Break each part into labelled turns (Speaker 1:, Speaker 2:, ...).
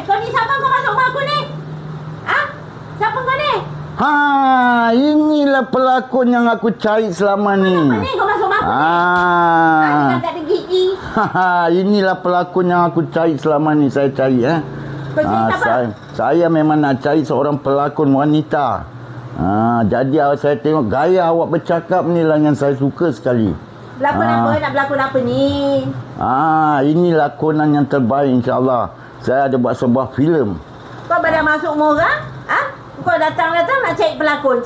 Speaker 1: kau ni siapa kau masuk rumah aku ni? Ha? Siapa kau ni?
Speaker 2: Inilah pelakon yang aku cari selama ni.
Speaker 1: Siapa ni kau masuk rumah aku ni? Dia tak ada gigi.
Speaker 2: Inilah pelakon yang aku cari selama ni. Saya cari
Speaker 1: Kau cari siapa?
Speaker 2: Saya memang nak cari seorang pelakon wanita. Jadi saya tengok gaya awak bercakap ni lah yang saya suka sekali.
Speaker 1: Berlakon apa? Nak berlakon apa ni?
Speaker 2: Ini lakonan yang terbaik, insyaAllah. Saya ada buat sebuah filem.
Speaker 1: Kau baru masuk rumah orang? Ha? Kau datang-datang nak cari pelakon,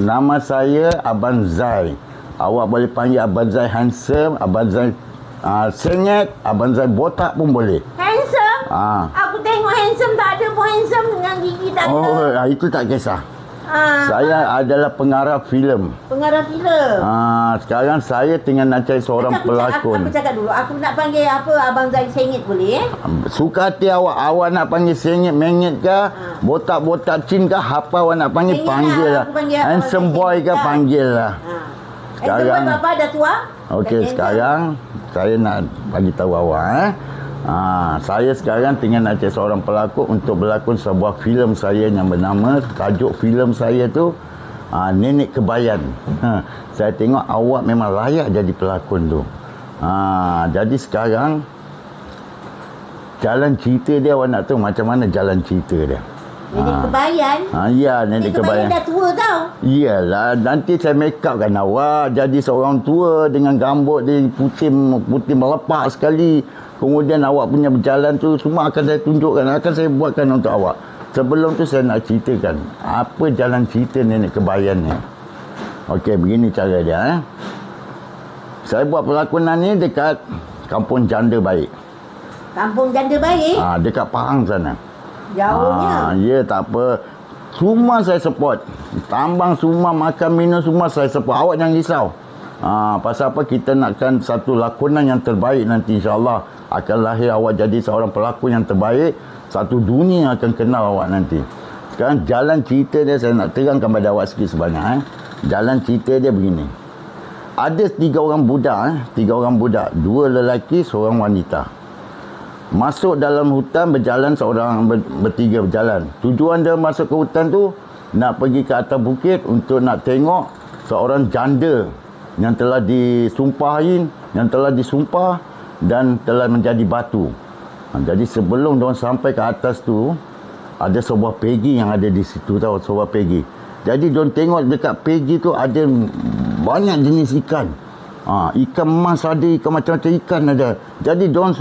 Speaker 2: Nama saya Abang Zai. Awak boleh panggil Abang Zai handsome, Abang Zai sengit, Abang Zai botak pun boleh.
Speaker 1: Handsome? Aku tengok handsome tak ada pun handsome dengan gigi tak ada.
Speaker 2: Itu tak kisah. Saya adalah pengarah filem.
Speaker 1: Pengarah filem?
Speaker 2: Sekarang saya tengah nak cari seorang pelakon.
Speaker 1: Aku cakap dulu, aku nak panggil apa Abang Zai sengit boleh?
Speaker 2: Suka hati awak. Awak nak panggil sengit, mengit ke, botak-botak cin ke, apa awak nak panggil, panggil lah. Handsome boy ke, panggil lah.
Speaker 1: Sekarang apa dah tua?
Speaker 2: Okey, sekarang saya nak bagi tahu awak. Saya sekarang tengah nak cari seorang pelakon untuk berlakon sebuah filem saya yang bernama, tajuk filem saya tu Nenek Kebayan. Saya tengok awak memang layak jadi pelakon tu. Jadi sekarang jalan cerita dia, awak nak tahu macam mana jalan cerita dia?
Speaker 1: Nenek Kebayan?
Speaker 2: Ya, Nenek Kebayan
Speaker 1: dah tua tau.
Speaker 2: Iyalah, nanti saya make up kan awak jadi seorang tua dengan rambut dia putih melepak sekali. Kemudian awak punya berjalan tu semua akan saya tunjukkan, akan saya buatkan untuk awak. Sebelum tu saya nak ceritakan apa jalan cerita Nenek Kebayan ni. Okey, begini cara dia. Saya buat pelakonan ni dekat Kampung Janda Baik.
Speaker 1: Kampung Janda Baik?
Speaker 2: Dekat Pahang sana.
Speaker 1: Jauhnya?
Speaker 2: Ya, tak apa. Semua saya support. Tambang semua, makan minum semua saya support. Awak jangan risau. Pasal apa, kita nakkan satu lakonan yang terbaik nanti, insyaAllah akan lahir awak jadi seorang pelakon yang terbaik. Satu dunia akan kenal awak nanti. Sekarang jalan cerita dia saya nak terangkan pada awak sikit sebanyak. Jalan cerita dia begini. Ada 3 orang budak, 3 orang budak, 2 lelaki, 1 wanita. Masuk dalam hutan, berjalan seorang bertiga berjalan. Tujuan dia masuk ke hutan tu nak pergi ke atas bukit untuk nak tengok seorang janda yang telah disumpahin, yang telah disumpah dan telah menjadi batu. Jadi sebelum diorang sampai ke atas tu, ada sebuah pegi yang ada di situ, tahu sebuah pegi. Jadi diorang tengok dekat pegi tu ada banyak jenis ikan. Ikan emas ada, ikan macam-macam ikan ada. Jadi diorang